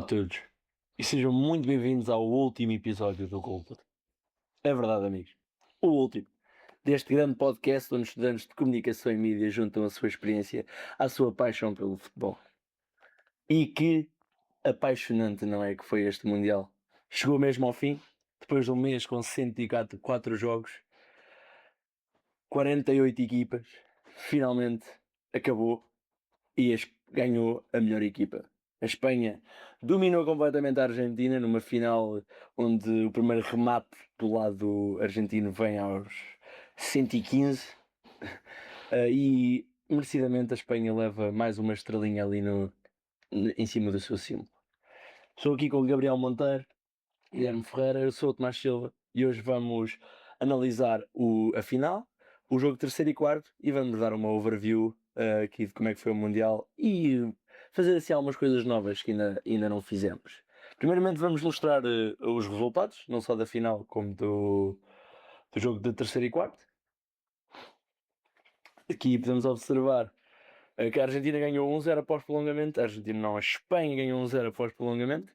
todos e sejam muito bem-vindos ao último episódio do Golput. É verdade, amigos, o último deste grande podcast onde estudantes de comunicação e mídia juntam a sua experiência à sua paixão pelo futebol. E que apaixonante, não é, que foi este Mundial. Chegou mesmo ao fim, depois de um mês com 104 jogos, 48 equipas, finalmente acabou e ganhou a melhor equipa. A Espanha dominou completamente a Argentina numa final onde o primeiro remate do lado argentino vem aos 115 e merecidamente a Espanha leva mais uma estrelinha ali em cima do seu símbolo. Estou aqui com o Gabriel Monteiro, Guilherme Ferreira, eu sou o Tomás Silva e hoje vamos analisar a final, o jogo terceiro e quarto e vamos dar uma overview aqui de como é que foi o Mundial e fazer assim algumas coisas novas que ainda não fizemos. Primeiramente vamos mostrar os resultados, não só da final como do jogo de terceiro e quarto. Aqui podemos observar que a Argentina ganhou 1-0 após prolongamento, a Argentina não, a Espanha ganhou 1-0 após prolongamento.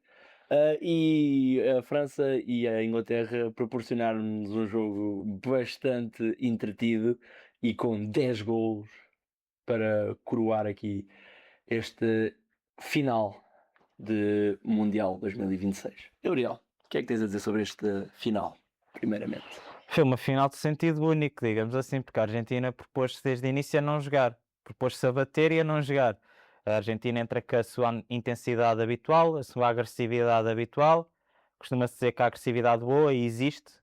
E a França e a Inglaterra proporcionaram-nos um jogo bastante entretido e com 10 golos para coroar aqui este final de Mundial 2026. Gabriel, o que é que tens a dizer sobre este final, primeiramente? Foi uma final de sentido único, digamos assim, porque a Argentina propôs-se desde o início a não jogar, propôs-se a bater e a não jogar. A Argentina entra com a sua intensidade habitual, a sua agressividade habitual. Costuma-se dizer que a agressividade boa, e existe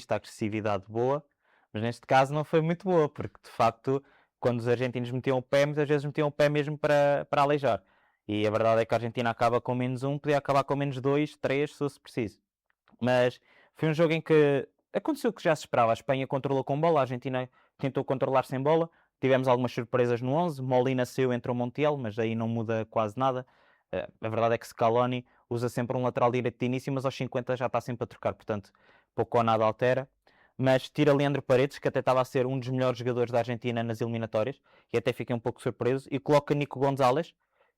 a agressividade boa, mas neste caso não foi muito boa, porque de facto, quando os argentinos metiam o pé, muitas vezes metiam o pé mesmo para aleijar. E a verdade é que a Argentina acaba com -1, podia acabar com -2, 3, se fosse preciso. Mas foi um jogo em que aconteceu o que já se esperava. A Espanha controlou com bola, a Argentina tentou controlar sem bola. Tivemos algumas surpresas no 11. Molina saiu, entrou Montiel, mas aí não muda quase nada. A verdade é que Scaloni usa sempre um lateral direito de início, mas aos 50 já está sempre a trocar, portanto pouco ou nada altera. Mas tira Leandro Paredes, que até estava a ser um dos melhores jogadores da Argentina nas eliminatórias, e até fiquei um pouco surpreso, e coloca Nico Gonzalez,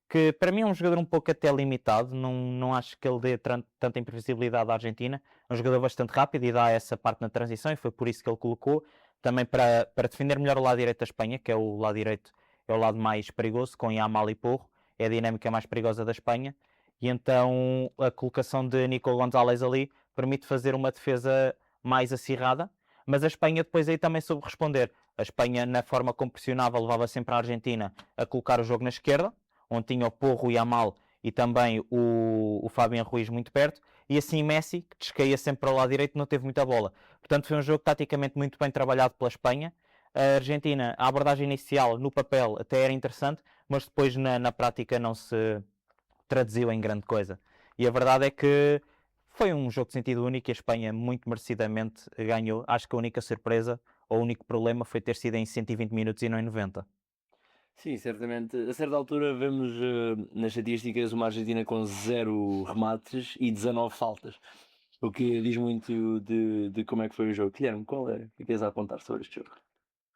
que para mim é um jogador um pouco até limitado, não acho que ele dê tanta imprevisibilidade à Argentina. É um jogador bastante rápido e dá essa parte na transição, e foi por isso que ele colocou. Também para defender melhor o lado direito da Espanha, que é o lado direito, é o lado mais perigoso, com Yamal e Porro, é a dinâmica mais perigosa da Espanha. E então a colocação de Nico Gonzalez ali permite fazer uma defesa mais acirrada, mas a Espanha depois aí também soube responder. A Espanha, na forma como pressionava, levava sempre a Argentina a colocar o jogo na esquerda, onde tinha o Porro, o Yamal e também o Fabián Ruiz muito perto, e assim Messi, que descaía sempre para o lado direito, não teve muita bola. Portanto, foi um jogo taticamente muito bem trabalhado pela Espanha. A Argentina, a abordagem inicial no papel até era interessante, mas depois na prática não se traduziu em grande coisa. E a verdade é que foi um jogo de sentido único e a Espanha muito merecidamente ganhou. Acho que a única surpresa, ou o único problema foi ter sido em 120 minutos e não em 90. Sim, certamente. A certa altura vemos nas estatísticas uma Argentina com 0 remates e 19 faltas. O que diz muito de como é que foi o jogo. Guilherme, qual é? O que queres apontar sobre este jogo?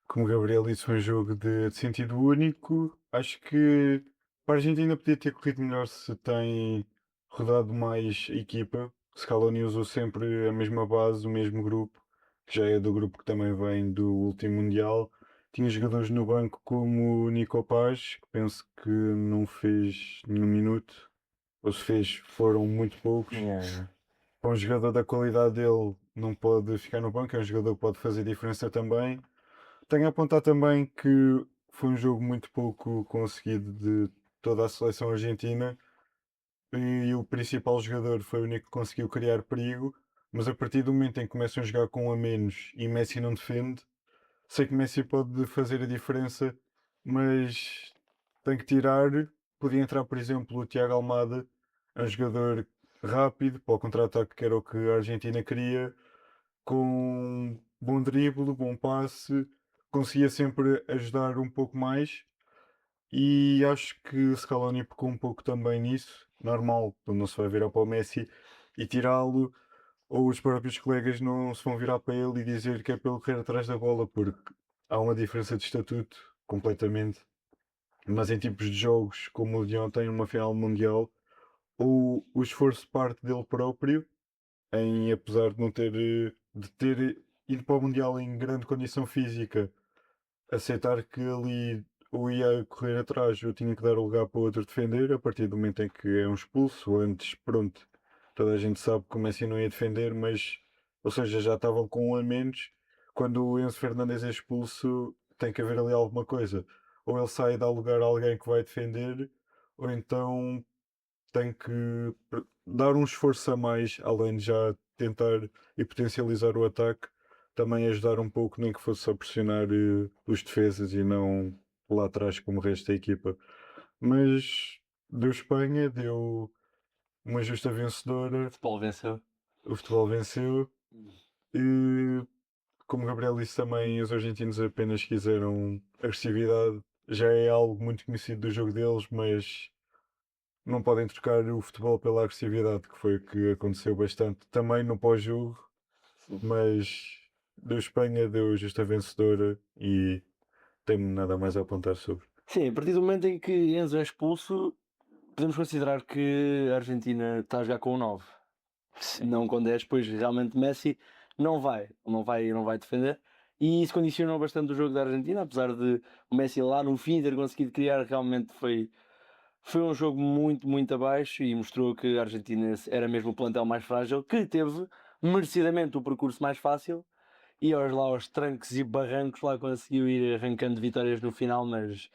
Como o Gabriel disse, foi um jogo de sentido único. Acho que a Argentina podia ter corrido melhor se tem rodado mais a equipa. Scaloni usou sempre a mesma base, o mesmo grupo, que já é do grupo que também vem do último Mundial. Tinha jogadores no banco como o Nico Paz, que penso que não fez nenhum minuto, ou se fez, foram muito poucos. Para um jogador da qualidade dele, não pode ficar no banco, é um jogador que pode fazer diferença também. Tenho a apontar também que foi um jogo muito pouco conseguido de toda a seleção argentina e o principal jogador foi o único que conseguiu criar perigo, mas a partir do momento em que começam a jogar com um a menos e Messi não defende, sei que Messi pode fazer a diferença, mas tem que tirar. Podia entrar, por exemplo, o Thiago Almada, é um jogador rápido para o contra-ataque, que era o que a Argentina queria, com bom drible, bom passe, conseguia sempre ajudar um pouco mais e acho que Scaloni pecou um pouco também nisso, normal, não se vai virar para o Messi e tirá-lo, ou os próprios colegas não se vão virar para ele e dizer que é para ele correr atrás da bola, porque há uma diferença de estatuto completamente, mas em tipos de jogos como o de ontem, numa final mundial, o esforço parte dele próprio, apesar de não ter, de ter ido para o Mundial em grande condição física, aceitar que ali o ia correr atrás, eu tinha que dar o lugar para o outro defender, a partir do momento em que é um expulso, antes, pronto, toda a gente sabe que o Messi não ia defender, mas, ou seja, já estavam com um a menos, quando o Enzo Fernandes é expulso, tem que haver ali alguma coisa. Ou ele sai e dá lugar a alguém que vai defender, ou então tem que dar um esforço a mais, além de já tentar e potencializar o ataque, também ajudar um pouco, nem que fosse a pressionar os defesas e não lá atrás como o resto da equipa. Mas deu Espanha, deu uma justa vencedora, O futebol venceu. o futebol venceu e, como o Gabriel disse também, os argentinos apenas quiseram agressividade. Já é algo muito conhecido do jogo deles, mas não podem trocar o futebol pela agressividade, que foi o que aconteceu bastante também no pós-jogo, mas deu Espanha, deu justa vencedora e tenho nada mais a apontar sobre. Sim, a partir do momento em que Enzo é expulso, podemos considerar que a Argentina está a jogar com o 9. Não com 10, pois realmente Messi não vai defender. E isso condicionou bastante o jogo da Argentina, apesar de o Messi lá no fim ter conseguido criar, realmente foi um jogo muito, muito abaixo e mostrou que a Argentina era mesmo o plantel mais frágil, que teve merecidamente o percurso mais fácil e aos trancos e barrancos lá conseguiu ir arrancando vitórias no final, mas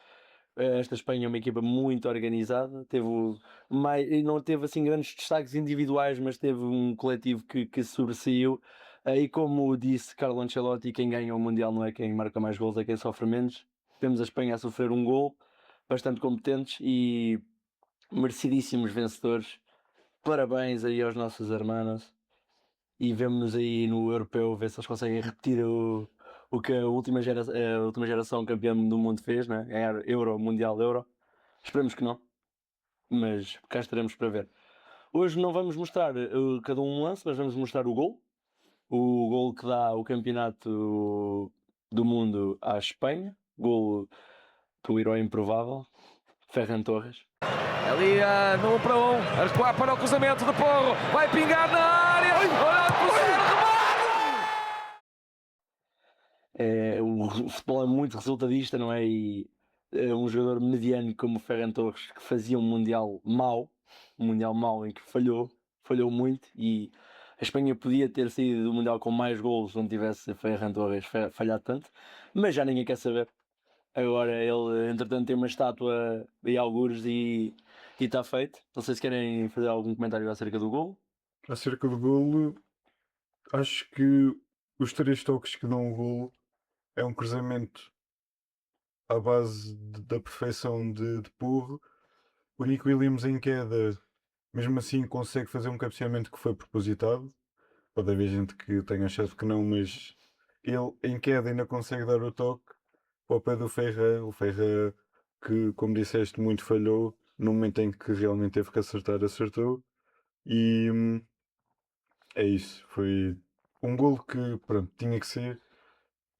esta Espanha é uma equipa muito organizada, e não teve assim grandes destaques individuais, mas teve um coletivo que sobressaiu. E como disse Carlo Ancelotti, quem ganha o Mundial não é quem marca mais gols, é quem sofre menos. Temos a Espanha a sofrer um gol, bastante competentes e merecidíssimos vencedores. Parabéns aí aos nossos hermanos e vemo-nos aí no Europeu ver se eles conseguem repetir o que a última geração campeã do mundo fez, né? Ganhar Euro, Mundial Euro. Esperemos que não, mas cá estaremos para ver. Hoje não vamos mostrar cada um lance, mas vamos mostrar o gol que dá o campeonato do mundo à Espanha, gol do herói improvável, Ferran Torres. Ali no 1 para 1, a recuar para o cruzamento de Porro, vai pingar na área, olha para o O futebol é muito resultadista, não é? E um jogador mediano como o Ferran Torres, que fazia um Mundial mau em que falhou muito, e a Espanha podia ter saído do Mundial com mais golos se não tivesse Ferran Torres falhado tanto, mas já ninguém quer saber. Agora ele, entretanto, tem uma estátua aí algures e está feito. Não sei se querem fazer algum comentário acerca do gol. Acerca do golo, acho que os 3 toques que dão o golo é um cruzamento à base da perfeição de Porro. O Nico Williams em queda, mesmo assim, consegue fazer um cabeceamento que foi propositado. Pode haver gente que tenha achado que não, mas ele em queda ainda consegue dar o toque para o pé do Ferran. O Ferran, que, como disseste, muito falhou. No momento em que realmente teve que acertar, acertou. E é isso. Foi um golo que, pronto, tinha que ser.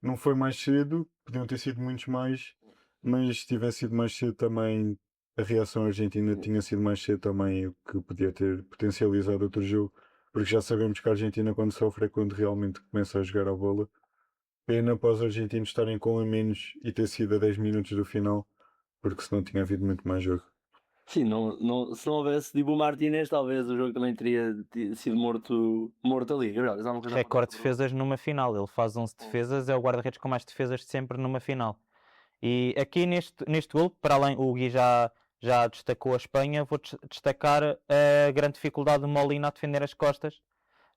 Não foi mais cedo, podiam ter sido muitos mais, mas se tivesse sido mais cedo também, a reação argentina tinha sido mais cedo também, o que podia ter potencializado outro jogo, porque já sabemos que a Argentina, quando sofre, é quando realmente começa a jogar a bola. Pena para os argentinos estarem com a menos e ter sido a 10 minutos do final, porque senão tinha havido muito mais jogo. Sim, se não houvesse Dibu Martínez, talvez o jogo também teria sido morto ali. Gabriel, tens alguma coisa a Recorde de falar? defesas numa final. Ele faz 11 defesas, é o guarda-redes com mais defesas de sempre numa final. E aqui neste gol, para além, o Gui já destacou a Espanha, vou destacar a grande dificuldade do Molina a defender as costas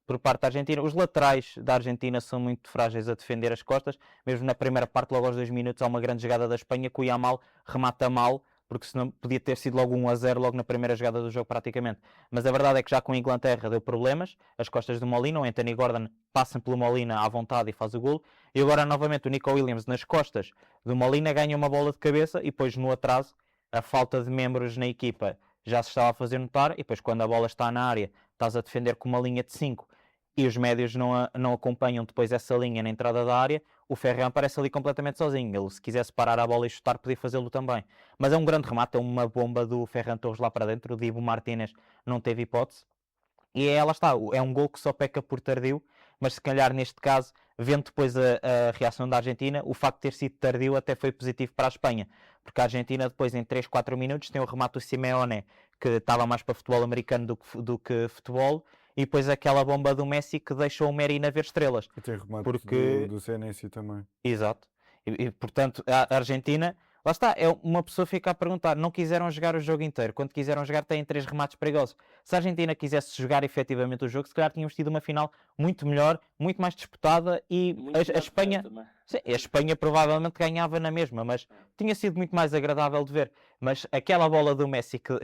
por parte da Argentina. Os laterais da Argentina são muito frágeis a defender as costas. Mesmo na primeira parte, logo aos 2 minutos, há uma grande jogada da Espanha que o Yamal remata mal, porque senão podia ter sido logo 1-0 logo na primeira jogada do jogo praticamente. Mas a verdade é que já com a Inglaterra deu problemas, as costas do Molina, o Anthony Gordon passa pelo Molina à vontade e faz o golo, e agora novamente o Nico Williams nas costas do Molina ganha uma bola de cabeça e depois no atraso a falta de membros na equipa já se estava a fazer notar, e depois quando a bola está na área estás a defender com uma linha de 5 e os médios não acompanham depois essa linha na entrada da área, o Ferran aparece ali completamente sozinho. Ele, se quisesse parar a bola e chutar, podia fazê-lo também. Mas é um grande remate, é uma bomba do Ferran Torres lá para dentro. O Dibu Martínez não teve hipótese. E lá está, é um gol que só peca por tardio, mas se calhar neste caso, vendo depois a reação da Argentina, o facto de ter sido tardio até foi positivo para a Espanha, porque a Argentina depois em 3, 4 minutos tem o remate do Simeone, que estava mais para futebol americano do que futebol, e depois aquela bomba do Messi que deixou o Merino a ver estrelas. E tem remate Porque do Senesi também. Exato. Portanto, a Argentina, lá está, é uma pessoa fica a perguntar, não quiseram jogar o jogo inteiro, quando quiseram jogar têm 3 remates perigosos. Se a Argentina quisesse jogar efetivamente o jogo, se calhar tínhamos tido uma final muito melhor, muito mais disputada e Muito a melhor Espanha, também. sim, a Espanha provavelmente ganhava na mesma, mas tinha sido muito mais agradável de ver. Mas aquela bola do Messi que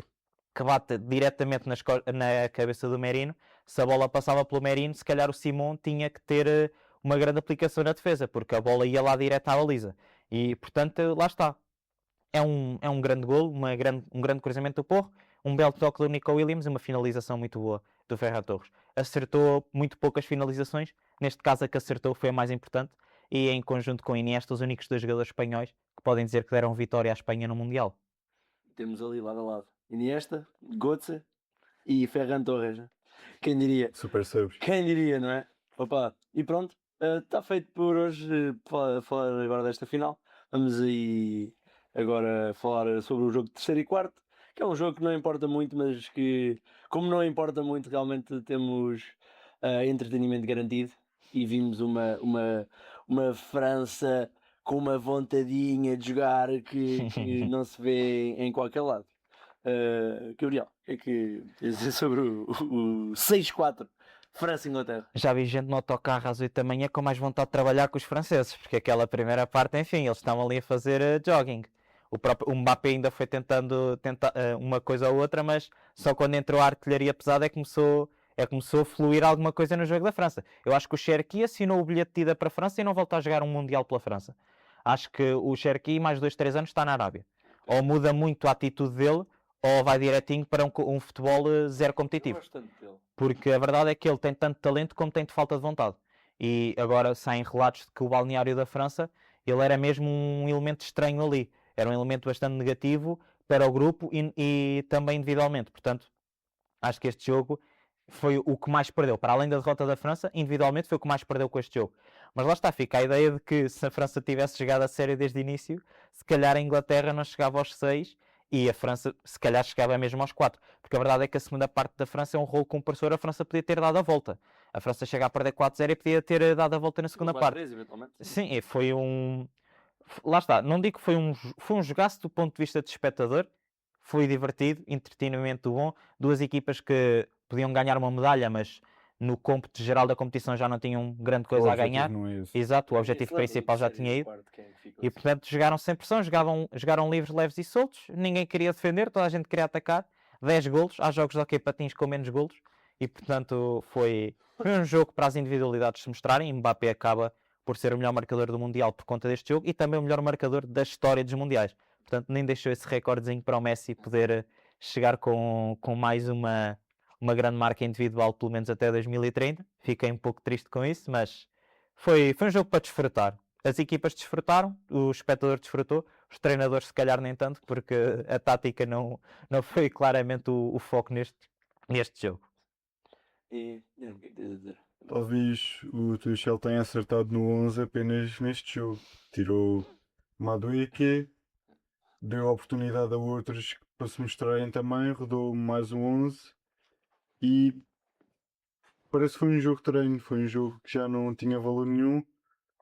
bate diretamente na cabeça do Merino, se a bola passava pelo Merino, se calhar o Simon tinha que ter uma grande aplicação na defesa, porque a bola ia lá direto à baliza. E, portanto, lá está. É um grande golo, um grande cruzamento do Porro, um belo toque do Nico Williams e uma finalização muito boa do Ferran Torres. Acertou muito poucas finalizações, neste caso a que acertou foi a mais importante, e em conjunto com Iniesta, os únicos 2 jogadores espanhóis que podem dizer que deram vitória à Espanha no Mundial. Temos ali lado a lado Iniesta, Götze e Ferran Torres. Né? Quem diria? Super subs. Quem diria, não é? Opa, e pronto, está feito por hoje. Falar agora desta final. Vamos aí agora falar sobre o jogo de terceiro e quarto, que é um jogo que não importa muito, mas que, como não importa muito, realmente temos entretenimento garantido. E vimos uma França com uma vontadinha de jogar que não se vê em qualquer lado. Gabriel, o que é que queres dizer sobre o 6-4 França-Inglaterra? Já vi gente no autocarro às 8 da manhã com mais vontade de trabalhar que os franceses, porque aquela primeira parte, enfim, eles estavam ali a fazer jogging. O Mbappé ainda foi tentando uma coisa ou outra, mas só quando entrou a artilharia pesada começou a fluir alguma coisa no jogo da França. Eu acho que o Cherki assinou o bilhete de ida para a França e não volta a jogar um Mundial pela França. Acho que o Cherki, mais 2, 3 anos, está na Arábia. Ou muda muito a atitude dele, ou vai direitinho para um futebol zero Eu competitivo. gosto tanto dele. Porque a verdade é que ele tem tanto talento como tem de falta de vontade. E agora saem relatos de que o balneário da França, ele era mesmo um elemento estranho ali. Era um elemento bastante negativo para o grupo e também individualmente. Portanto, acho que este jogo foi o que mais perdeu. Para além da derrota da França, individualmente foi o que mais perdeu com este jogo. Mas lá está, fica a ideia de que se a França tivesse chegado a sério desde o início, se calhar a Inglaterra não chegava aos 6 e a França se calhar chegava mesmo aos 4. Porque a verdade é que a segunda parte da França é um rolo compressor, a França podia ter dado a volta. A França chega a perder 4-0 e podia ter dado a volta na segunda parte. 4-3, eventualmente. Sim, foi um... Lá está, não digo que foi um jogaço do ponto de vista de espectador, foi divertido, entretenimento bom, 2 equipas que podiam ganhar uma medalha, mas no cômputo geral da competição já não tinham grande coisa a objetivo ganhar. não é esse. Exato, o Ninguém objetivo se lembra do principal já terceiro tinha e do ido. quarto, quem ficou E assim. portanto jogaram sem pressão, jogaram livres, leves e soltos, ninguém queria defender, toda a gente queria atacar. 10 golos, há jogos de hockey patins com menos golos, e portanto foi um jogo para as individualidades se mostrarem. Mbappé acaba por ser o melhor marcador do Mundial por conta deste jogo e também o melhor marcador da história dos Mundiais. Portanto, nem deixou esse recordezinho para o Messi poder chegar com mais uma grande marca individual, pelo menos até 2030. Fiquei um pouco triste com isso, mas foi um jogo para desfrutar. As equipas desfrutaram, o espectador desfrutou, os treinadores se calhar nem tanto, porque a tática não foi claramente o foco neste jogo. E o que é que tens a dizer? Talvez o Tuchel tenha acertado no 11 apenas neste jogo. Tirou Madueke, deu oportunidade a outros para se mostrarem também, rodou mais um 11 e parece que foi um jogo treino, foi um jogo que já não tinha valor nenhum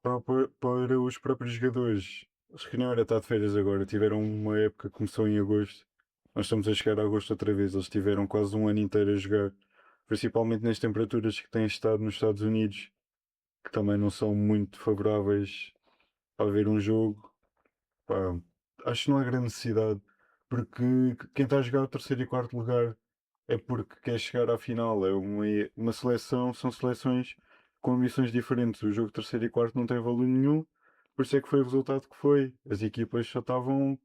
para os próprios jogadores. Acho que não era estar de férias agora, tiveram uma época que começou em agosto, nós estamos a chegar a agosto outra vez, eles tiveram quase um ano inteiro a jogar, principalmente nas temperaturas que têm estado nos Estados Unidos, que também não são muito favoráveis para ver um jogo. Pá, acho que não há grande necessidade, porque quem está a jogar o terceiro e quarto lugar é porque quer chegar à final. É uma seleção, são seleções com ambições diferentes. O jogo terceiro e quarto não tem valor nenhum, por isso é que foi o resultado que foi. As equipas só estavam.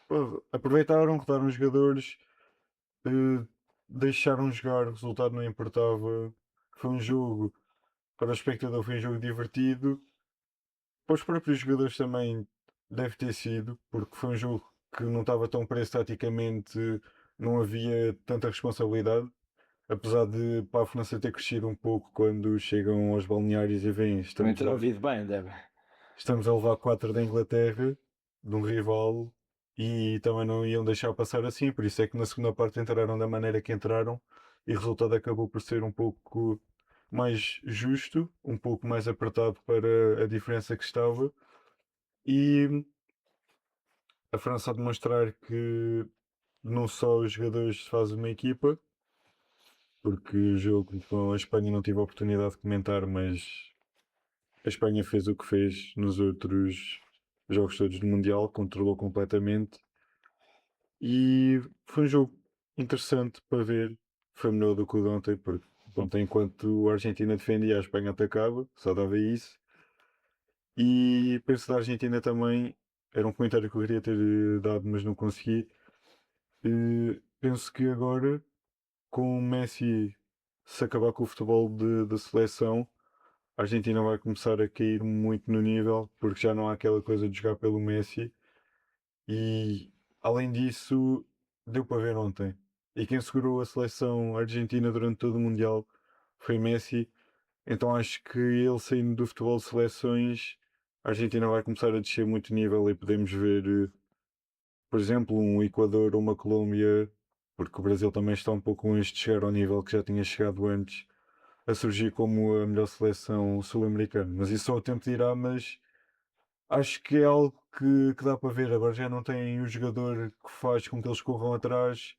Pá, aproveitaram, rodaram os jogadores, deixaram jogar, o resultado não importava. foi um jogo, para o espectador foi um jogo divertido, para os próprios jogadores também deve ter sido, porque foi um jogo que não estava tão preso taticamente, não havia tanta responsabilidade. Apesar de para a França ter crescido um pouco quando chegam aos balneários e veem, Também terá ouvido bem, deve. estamos a levar 4 da Inglaterra, de um rival, e também não iam deixar passar assim, por isso é que na segunda parte entraram da maneira que entraram e o resultado acabou por ser um pouco mais justo, um pouco mais apertado para a diferença que estava, e a França a demonstrar que não só os jogadores fazem uma equipa, porque o jogo com a Espanha não tive a oportunidade de comentar, mas a Espanha fez o que fez nos outros jogos todos do Mundial, controlou completamente e foi um jogo interessante para ver. Foi melhor do que o de ontem, porque ontem, enquanto a Argentina defendia, a Espanha atacava, só dava isso. E penso da Argentina também, era um comentário que eu queria ter dado, mas não consegui. Penso que agora, com o Messi se acabar com o futebol da seleção, a Argentina vai começar a cair muito no nível, porque já não há aquela coisa de jogar pelo Messi. E além disso, deu para ver ontem. E quem segurou a seleção argentina durante todo o Mundial foi Messi. Então acho que ele saindo do futebol de seleções, a Argentina vai começar a descer muito nível e podemos ver, por exemplo, um Equador ou uma Colômbia, porque o Brasil também está um pouco longe de chegar ao nível que já tinha chegado antes, a surgir como a melhor seleção sul-americana. Mas isso só o tempo dirá, mas acho que é algo que dá para ver. Agora já não tem o jogador que faz com que eles corram atrás,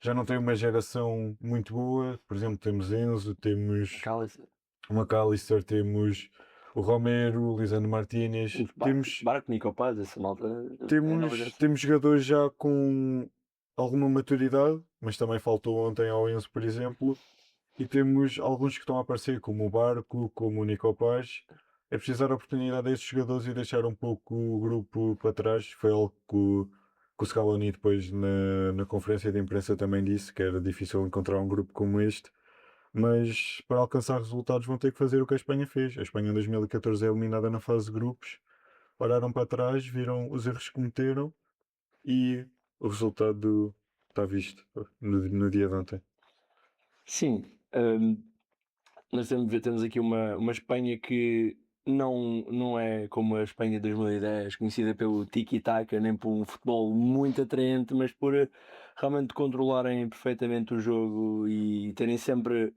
já não tem uma geração muito boa. Por exemplo, temos Enzo, temos Cala-se. o McAllister, temos o Romero, o Lisandro Martínez, temos, Barco, Nico Paz, essa malta. É nova temos, geração. temos jogadores já com alguma maturidade, mas também faltou ontem ao Enzo, por exemplo. E temos alguns que estão a aparecer, como o Barco, como o Nico Paz. É preciso dar oportunidade a esses jogadores e deixar um pouco o grupo para trás. Foi algo que o Scaloni depois na conferência de imprensa também disse, que era difícil encontrar um grupo como este. Mas para alcançar resultados vão ter que fazer o que a Espanha fez. A Espanha em 2014 é eliminada na fase de grupos. Pararam para trás, viram os erros que cometeram e o resultado está visto no dia de ontem. Sim, nós temos aqui uma Espanha que não é como a Espanha de 2010, conhecida pelo tiki-taka, nem por um futebol muito atraente, mas por realmente controlarem perfeitamente o jogo e terem sempre.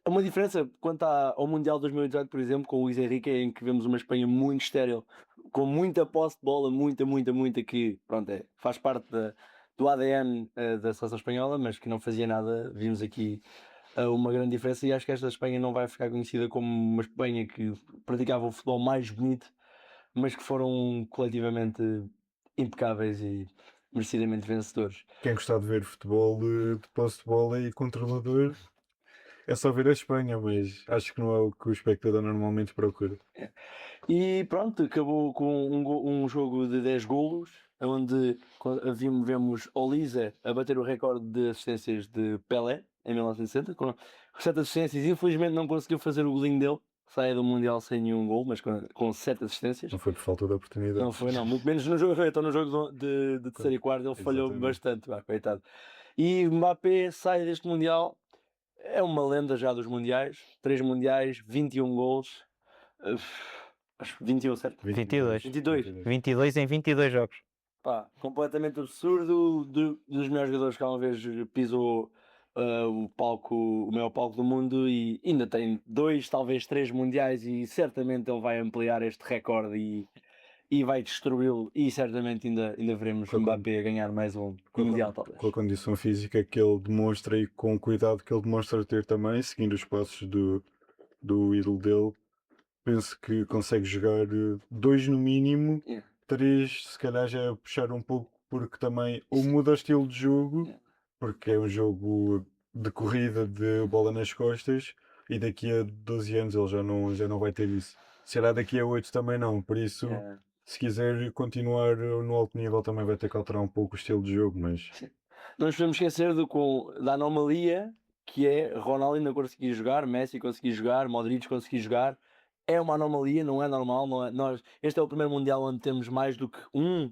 Há uma diferença quanto ao Mundial 2018, por exemplo, com o Luís Henrique, em que vemos uma Espanha muito estéril, com muita posse de bola, muita, que pronto, faz parte do ADN da seleção espanhola, mas que não fazia nada. Vimos aqui uma grande diferença e acho que esta Espanha não vai ficar conhecida como uma Espanha que praticava o futebol mais bonito, mas que foram coletivamente impecáveis e merecidamente vencedores. Quem gostar de ver futebol de posse de bola e controlador é só ver a Espanha, mas acho que não é o que o espectador normalmente procura. E pronto, acabou com um jogo de 10 golos, onde vemos Olise a bater o recorde de assistências de Pelé em 1960, com 7 assistências. Infelizmente não conseguiu fazer o golinho dele, sai do Mundial sem nenhum gol, mas com 7 assistências. Não foi por falta de oportunidade. Não foi, não, muito menos no jogo, então no jogo de terceiro e quarto ele falhou Exatamente. bastante, coitado. E Mbappé sai deste Mundial, é uma lenda já dos Mundiais, 3 Mundiais, 21 gols. Acho 21, certo? 22. 22. 22 em 22 jogos. Pá, completamente absurdo. Dos melhores jogadores que alguma vez pisou o maior palco do mundo e ainda tem 2, talvez 3 mundiais e certamente ele vai ampliar este recorde e vai destruí-lo e certamente ainda veremos Com a Mbappé a ganhar mais um mundial, talvez. Com a condição física que ele demonstra e com o cuidado que ele demonstra ter também, seguindo os passos do ídolo dele, penso que consegue jogar 2 no mínimo, Yeah. 3 se calhar já é puxar um pouco, porque também ou muda o estilo de jogo, Yeah. porque é um jogo de corrida de bola nas costas, e daqui a 12 anos ele já não vai ter isso. Será daqui a 8 também não, por isso, Yeah. se quiser continuar no alto nível também vai ter que alterar um pouco o estilo de jogo, mas Não nos podemos esquecer da anomalia que é Ronaldo ainda conseguir jogar, Messi conseguir jogar, Modric conseguir jogar. É uma anomalia, não é normal. Não é, este é o primeiro Mundial onde temos mais do que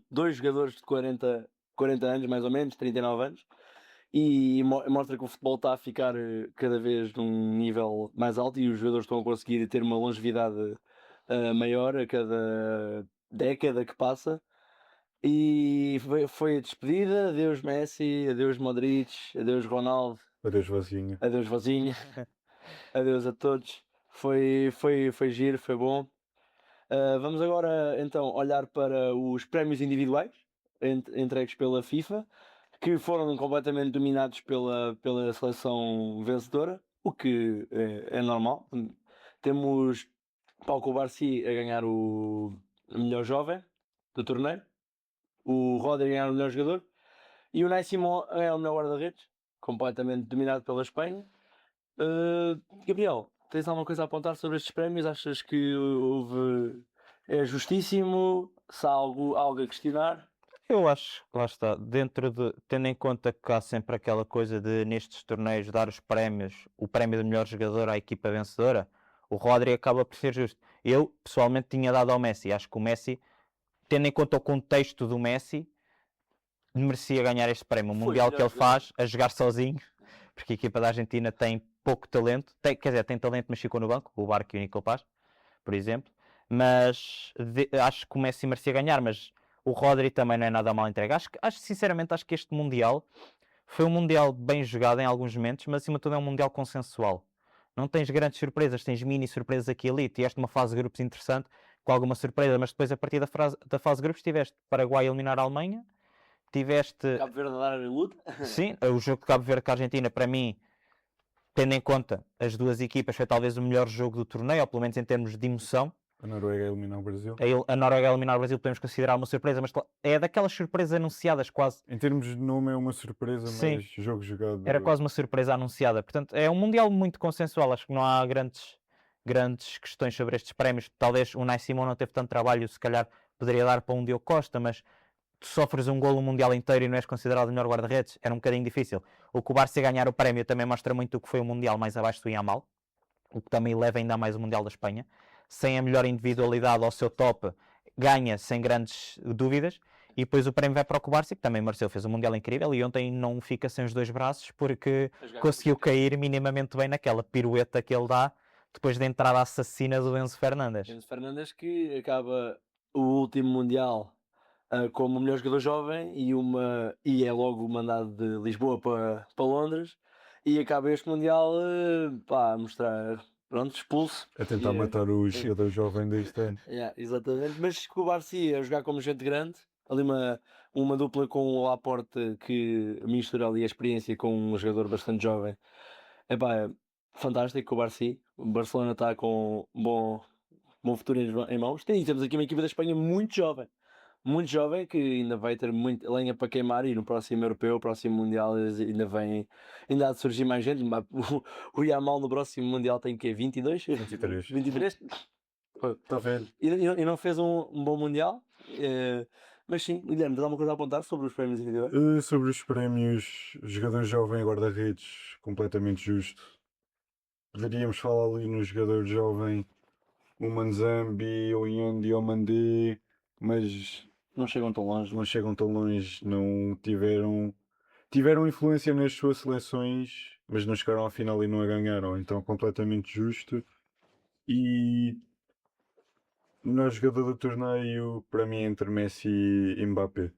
dois jogadores de 40 anos, mais ou menos, 39 anos. E mostra que o futebol está a ficar cada vez num nível mais alto e os jogadores estão a conseguir ter uma longevidade maior a cada década que passa. E foi a despedida. Adeus Messi, adeus Modric, adeus Ronaldo, Adeus, vozinha. adeus Vazinho, adeus a todos. Foi giro, foi bom. Vamos agora então olhar para os prémios individuais entregues pela FIFA, que foram completamente dominados pela seleção vencedora, o que é normal. Temos Pau Cubarsí a ganhar o melhor jovem do torneio, o Rodri a ganhar o melhor jogador e o Nai Simón a ganhar o melhor guarda-redes, completamente dominado pela Espanha. Gabriel, tens alguma coisa a apontar sobre estes prémios? Achas que é justíssimo? Se há algo a questionar? Eu acho que lá está, tendo em conta que há sempre aquela coisa de nestes torneios dar os prémios, o prémio de melhor jogador à equipa vencedora, o Rodri acaba por ser justo. Eu pessoalmente tinha dado ao Messi, acho que o Messi, tendo em conta o contexto do Messi, merecia ganhar este prémio. O Foi o Mundial que melhor ele faz a jogar sozinho, porque a equipa da Argentina tem pouco talento, quer dizer, tem talento, mas ficou no banco, o Barco e o Nico Paz, por exemplo. Mas acho que o Messi merecia ganhar, mas o Rodri também não é nada mal entregue. Sinceramente, acho que este Mundial foi um Mundial bem jogado em alguns momentos, mas acima de tudo é um Mundial consensual. Não tens grandes surpresas, tens mini surpresas aqui e ali. Tiveste uma fase de grupos interessante, com alguma surpresa, mas depois a partir da fase de grupos tiveste Paraguai eliminar a Alemanha, tiveste... Cabo Verde a dar luta? Sim, o jogo de Cabo Verde com a Argentina, para mim, tendo em conta as duas equipas, foi talvez o melhor jogo do torneio, ou pelo menos em termos de emoção. A Noruega a eliminar o Brasil. A Noruega eliminar o Brasil podemos considerar uma surpresa, mas é daquelas surpresas anunciadas quase. Em termos de nome é uma surpresa, Sim. mas jogo jogado... Era quase uma surpresa anunciada. Portanto, é um Mundial muito consensual. Acho que não há grandes questões sobre estes prémios. Talvez o Nai Simón não teve tanto trabalho, se calhar poderia dar para um Diogo Costa, mas tu sofres um golo mundial inteiro e não és considerado o melhor guarda-redes, era um bocadinho difícil. O Cubarsí ganhar o prémio também mostra muito o que foi o Mundial mais abaixo do Yamal, o que também leva ainda mais o Mundial da Espanha. Sem a melhor individualidade ao seu top, ganha sem grandes dúvidas. E depois o prémio vai para o Cubarsí, que também mereceu, fez um Mundial incrível e ontem não fica sem os dois braços porque conseguiu cair minimamente bem naquela pirueta que ele dá depois da entrada assassina do Enzo Fernandes. Enzo Fernandes que acaba o último Mundial como o melhor jogador jovem e é logo mandado de Lisboa para Londres e acaba este Mundial a mostrar, pronto, expulso. A tentar matar o jogador jovem deste ano. Exatamente, mas com o Barça a jogar como gente grande, ali uma dupla com o Laporte que mistura ali a experiência com um jogador bastante jovem. Epá, fantástico o Barça. O Barcelona está com um bom futuro em mãos. Temos aqui uma equipa da Espanha muito jovem, que ainda vai ter muita lenha para queimar e no próximo europeu, próximo mundial, ainda há de surgir mais gente. O Yamal no próximo mundial tem que 22? 23. 23? Está velho. E não fez um bom mundial. Mas sim, Guilherme, tens alguma coisa a apontar sobre os prémios individuais? Sobre os prémios, jogador jovem e guarda-redes, completamente justo. Poderíamos falar ali no jogador jovem, o Manzambi, o Yandi, o Mandé, mas Não chegam tão longe. não chegam tão longe, não tiveram influência nas suas seleções, mas não chegaram à final e não a ganharam, então completamente justo. E o melhor jogador do torneio, para mim, entre Messi e Mbappé.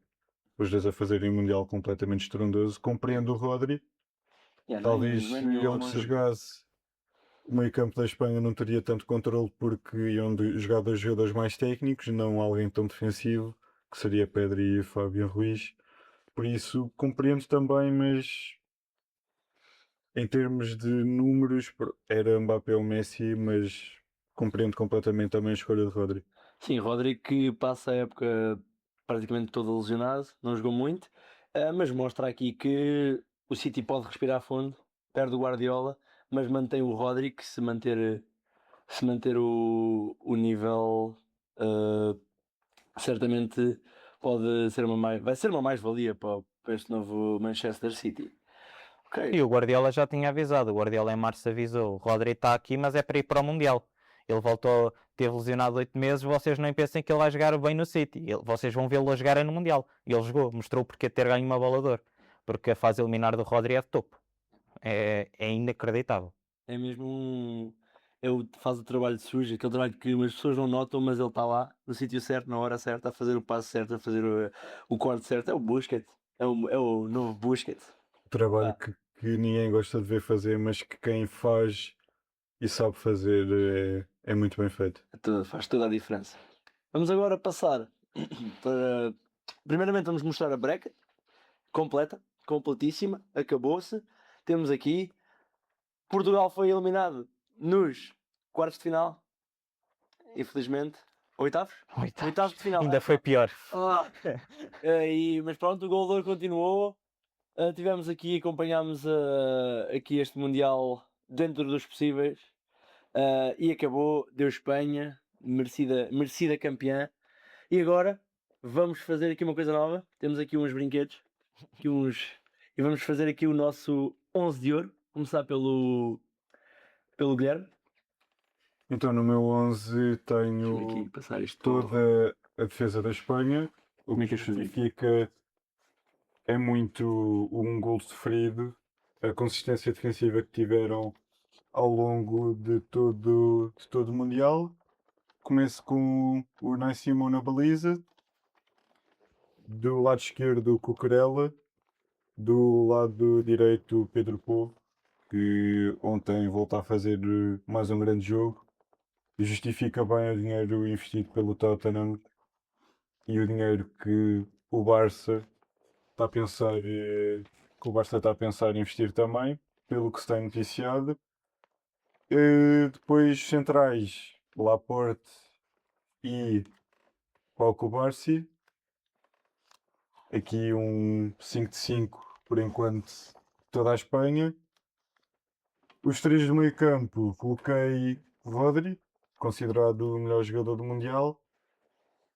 Os dois a fazerem um Mundial completamente estrondoso. Compreendo o Rodri. Talvez não é ele, nenhum se longe. jogasse o meio campo da Espanha, não teria tanto controle porque iam jogar dois jogadores mais técnicos, não alguém tão defensivo, que seria Pedri e Fábio Ruiz. Por isso, compreendo também, mas em termos de números, era Mbappé ou Messi, mas compreendo completamente também a escolha de Rodri. Sim, Rodri que passa a época praticamente todo lesionado, não jogou muito, mas mostra aqui que o City pode respirar fundo, perde o Guardiola, mas mantém o Rodri que se manter o nível, certamente vai ser uma mais-valia para este novo Manchester City. Ok. E o Guardiola já tinha avisado. O Guardiola em março avisou: o Rodri está aqui, mas é para ir para o Mundial. Ele voltou, teve lesionado 8 meses. Vocês nem pensem que ele vai jogar bem no City. Vocês vão vê-lo a jogar no Mundial. E ele jogou, mostrou porque ter ganho uma bola de ouro. Porque a fase eliminar do Rodri é de topo. É inacreditável. É mesmo faz o trabalho sujo, aquele trabalho que as pessoas não notam, mas ele está lá, no sítio certo, na hora certa, a fazer o passo certo, a fazer o corte certo. É o Busquets. É o novo Busquets. Trabalho Ah. que ninguém gosta de ver fazer, mas que quem faz e sabe fazer é muito bem feito. Faz toda a diferença. Vamos agora passar para. Primeiramente, vamos mostrar a breca completa, completíssima, acabou-se. Temos aqui. Portugal foi eliminado nos quartos de final. Infelizmente. Oitavos? Oitavos de final. Ainda foi pior. Ah. Mas pronto, o gol de ouro continuou. Tivemos aqui, acompanhámos aqui este Mundial dentro dos possíveis. E acabou, deu Espanha, merecida campeã. E agora vamos fazer aqui uma coisa nova. Temos aqui uns brinquedos. E vamos fazer aqui o nosso 11 de ouro. Começar pelo Guilherme. Então no meu 11 Deixa-me tenho aqui passar isto. toda a defesa da Espanha, o Como é que que és fazer? significa é muito um gol sofrido, a consistência defensiva que tiveram ao longo de todo o Mundial. Começo com o Unai Simão na baliza, do lado esquerdo o Cucurella, do lado direito o Pedro Povo, que ontem voltou a fazer mais um grande jogo e justifica bem o dinheiro investido pelo Tottenham e o dinheiro que o Barça está a pensar, investir também, pelo que se tem noticiado. Depois centrais, Laporte e Pau Cubarsí. Aqui um 5 de 5 por enquanto toda a Espanha. Os três do meio campo coloquei Rodri, considerado o melhor jogador do Mundial,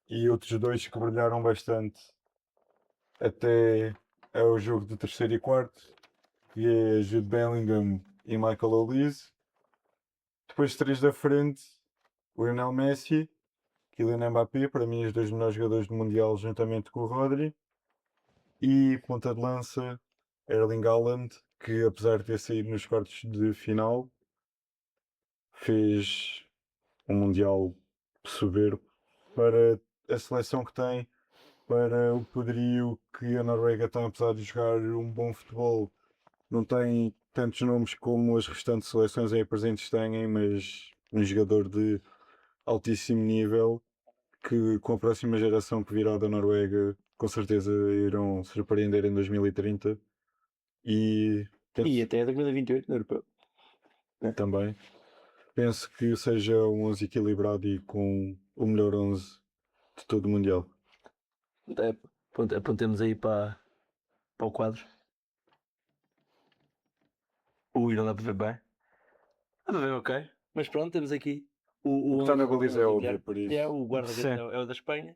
e outros dois que brilharam bastante até ao jogo de terceiro e quarto, que é Jude Bellingham e Michael Olise. Depois três da frente, Lionel Messi, Kylian Mbappé, para mim os dois melhores jogadores do Mundial juntamente com o Rodri. E ponta de lança, Erling Haaland, que apesar de ter saído nos quartos de final, fez um Mundial soberbo para a seleção que tem, para o poderio que a Noruega tem, apesar de jogar um bom futebol. Não tem tantos nomes como as restantes seleções aí presentes têm, mas um jogador de altíssimo nível que com a próxima geração que virá da Noruega com certeza irão surpreender em 2030 e E até 2028 no Europeu. também penso que seja um 11 equilibrado e com o melhor 11 de todo o Mundial. Apontemos aí para o quadro. Ui, não dá para ver bem. Dá para ver, ok. Mas pronto, temos aqui O que está na baliza é do óbvio, Guilherme. por isso. É, o guarda-redes Sim. é o da Espanha.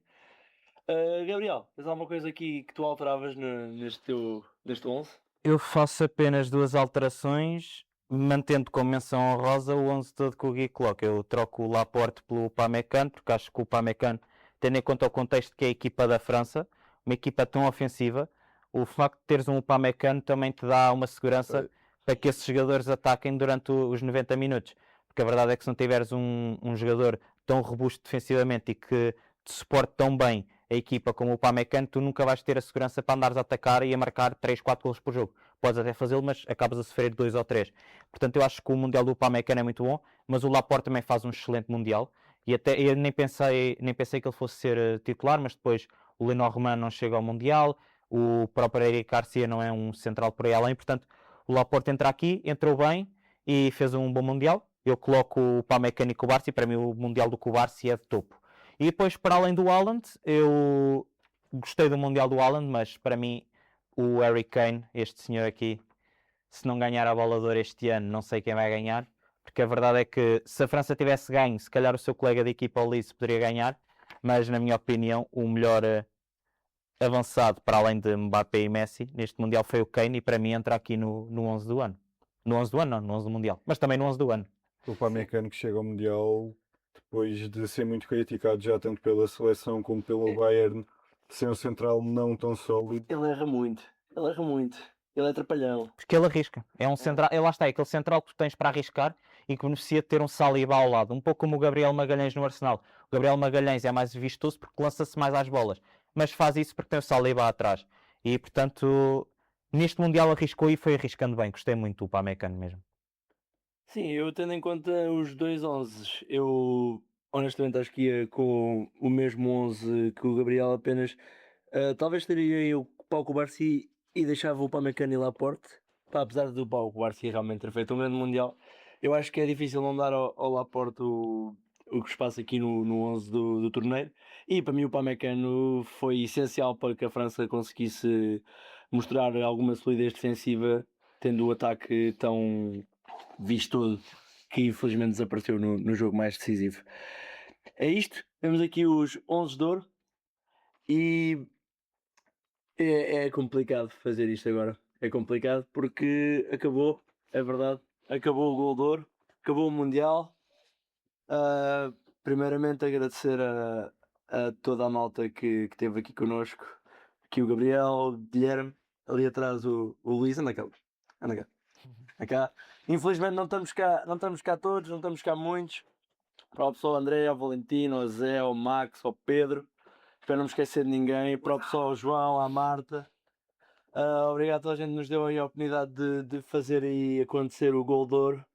Gabriel, tens alguma coisa aqui que tu alteravas neste 11? Eu faço apenas duas alterações, mantendo como menção honrosa o 11 todo que o Gui coloca. Eu troco o Laporte pelo Upamecano, porque acho que o Upamecano, tendo em conta o contexto que é a equipa da França, uma equipa tão ofensiva, o facto de teres um Upamecano também te dá uma segurança para que esses jogadores ataquem durante os 90 minutos. Porque a verdade é que se não tiveres um jogador tão robusto defensivamente e que te suporte tão bem a equipa como o Upamecano, tu nunca vais ter a segurança para andares a atacar e a marcar 3, 4 golos por jogo. Podes até fazê-lo, mas acabas a sofrer 2 ou 3. Portanto, eu acho que o Mundial do Upamecano é muito bom, mas o Laporte também faz um excelente Mundial. E até eu nem pensei que ele fosse ser titular, mas depois o Lenormand não chega ao Mundial, o próprio Eric Garcia não é um central por aí além, portanto, o Laporte entra aqui, entrou bem e fez um bom Mundial. Eu coloco o Upamecano e o Cubarsí, para mim o Mundial do Cubarsí é de topo. E depois, para além do Haaland, eu gostei do Mundial do Haaland, mas para mim o Harry Kane, este senhor aqui, se não ganhar a Bola de Ouro este ano, não sei quem vai ganhar, porque a verdade é que se a França tivesse ganho, se calhar o seu colega de equipa Olise poderia ganhar, mas na minha opinião o melhor avançado para além de Mbappé e Messi neste Mundial foi o Kane e para mim entra aqui no 11 do ano. No 11 do ano não, no 11 do Mundial, mas também no 11 do ano. O Upamecano que chega ao Mundial depois de ser muito criticado já tanto pela seleção como pelo Bayern, de ser um central não tão sólido. Ele erra muito. Ele é trapalhão. Porque ele arrisca. É um central, lá está, é aquele central que tu tens para arriscar e que beneficia de ter um Saliba ao lado. Um pouco como o Gabriel Magalhães no Arsenal. O Gabriel Magalhães é mais vistoso porque lança-se mais às bolas. Mas faz isso porque tem o Saliba atrás. E, portanto, neste Mundial arriscou e foi arriscando bem. Gostei muito do Upamecano mesmo. Sim, eu tendo em conta os dois 11, eu honestamente acho que ia com o mesmo 11 que o Gabriel apenas. Talvez teria eu Pau Cubarsí e deixava o Upamecano e Laporte. Pá, apesar do Pau Cubarsí realmente ter feito um grande Mundial, eu acho que é difícil não dar ao Laporte o que se passa aqui no 11 do torneio. E para mim o Upamecano foi essencial para que a França conseguisse mostrar alguma solidez defensiva, tendo o ataque tão vistoso que infelizmente desapareceu no jogo mais decisivo. É isto, temos aqui os 11 de ouro e é complicado fazer isto agora. É complicado porque acabou, é verdade, acabou o Gol de Ouro, acabou o Mundial. Primeiramente agradecer a toda a malta que esteve aqui connosco, aqui o Gabriel, o Guilherme, ali atrás o Luís, anda cá. Anda cá. Infelizmente não estamos cá todos, não estamos cá muitos. Para o pessoal André, ao Valentino, ao Zé, ao Max, ao Pedro. Espero não me esquecer de ninguém. Para o pessoal ao João, à Marta. Obrigado a toda a gente que nos deu aí a oportunidade de fazer aí acontecer o Gol de Ouro.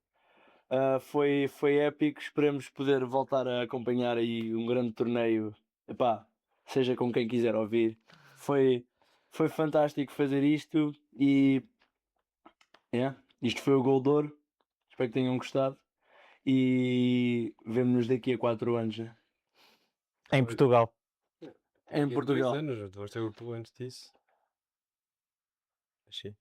Foi épico. Esperemos poder voltar a acompanhar aí um grande torneio. Epá, seja com quem quiser ouvir. Foi fantástico fazer isto e isto foi o Gol de Ouro. Espero que tenham gostado. E vemo-nos daqui a 4 anos, né? Em Portugal. Em Portugal. 2 anos, depois ter o antes disso. Achei.